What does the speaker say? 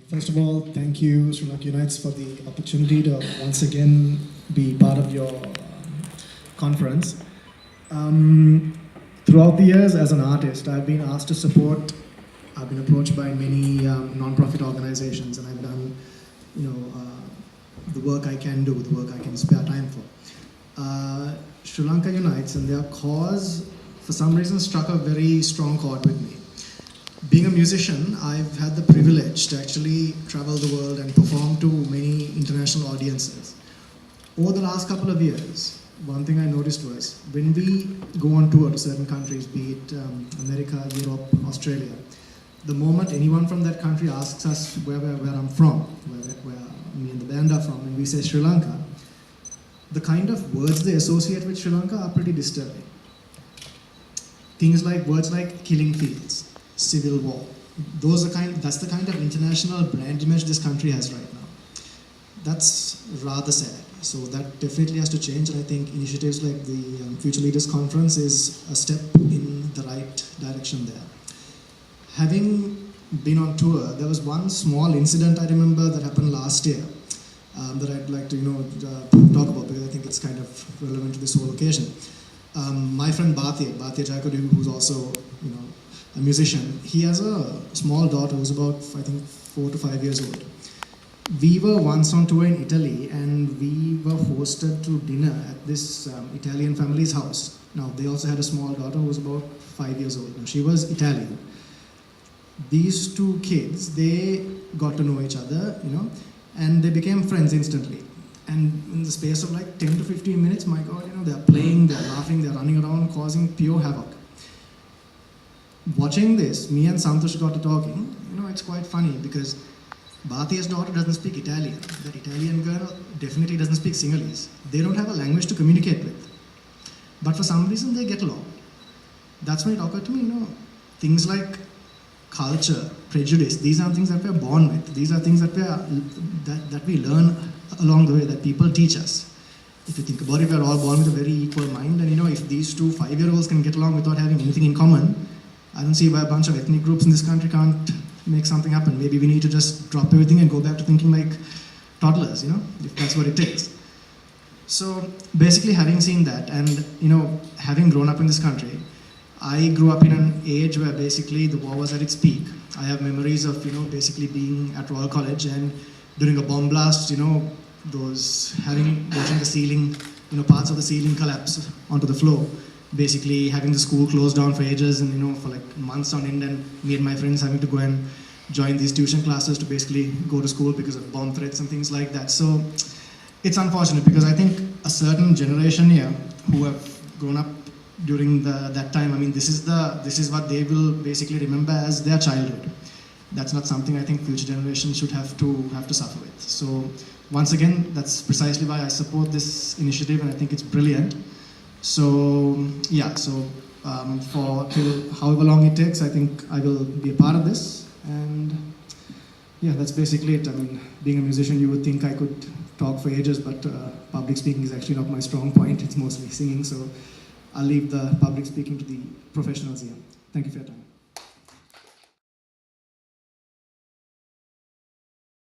First of all, thank you, Sri Lanka Unites, for the opportunity to once again be part of your conference. Throughout the years, as an artist, I've been asked to support. I've been approached by many non-profit organizations, and I've done, the work I can do, the work I can spare time for. Sri Lanka Unites and their cause, for some reason, struck a very strong chord with me. Being a musician, I've had the privilege to actually travel the world and perform to many international audiences. Over the last couple of years, one thing I noticed was when we go on tour to certain countries, be it America, Europe, Australia, the moment anyone from that country asks us where I'm from, where me and the band are from, and we say Sri Lanka, the kind of words they associate with Sri Lanka are pretty disturbing. Words like killing fields, civil war. That's the kind of international brand image this country has right now. That's rather sad. So that definitely has to change, and I think initiatives like the Future Leaders Conference is a step in the right direction there. Having been on tour, there was one small incident I remember that happened last year that I'd like to talk about, because I think it's kind of relevant to this whole occasion. My friend Randhir Jayakadu, who's also a musician, he has a small daughter who's about, I think, 4 to 5 years old. We were once on tour in Italy, and we were hosted to dinner at this Italian family's house. Now, they also had a small daughter who was about 5 years old. Now, she was Italian. These two kids, they got to know each other, and they became friends instantly. And in the space of like 10 to 15 minutes, my God, they're playing, they're laughing, they're running around, causing pure havoc. Watching this, me and Santosh got to talking, it's quite funny because Bharatiya's daughter doesn't speak Italian. That Italian girl definitely doesn't speak Sinhalese. They don't have a language to communicate with. But for some reason, they get along. That's when it occurred to me, things like culture, prejudice, these are things that we're born with. These are things that we learn along the way, that people teach us. If you think about it, we're all born with a very equal mind, and if these two 5-year-olds can get along without having anything in common, I don't see why a bunch of ethnic groups in this country can't make something happen. Maybe we need to just drop everything and go back to thinking like toddlers, if that's what it takes. So basically, having seen that, and having grown up in this country, I grew up in an age where basically the war was at its peak. I have memories of basically being at Royal College, and during a bomb blast, watching the ceiling, parts of the ceiling collapse onto the floor. Basically having the school closed down for ages, and for like months on end, and me and my friends having to go and join these tuition classes to basically go to school because of bomb threats and things like that. So it's unfortunate, because I think a certain generation here who have grown up during that time, this is what they will basically remember as their childhood. That's not something I think future generations should have to suffer with. So once again, that's precisely why I support this initiative, and I think it's brilliant. So yeah, for till however long it takes, I think I will be a part of this, and yeah, that's basically it. Being a musician, you would think I could talk for ages, but public speaking is actually not my strong point. It's mostly singing, so I'll leave the public speaking to the professionals here. Thank you for your time.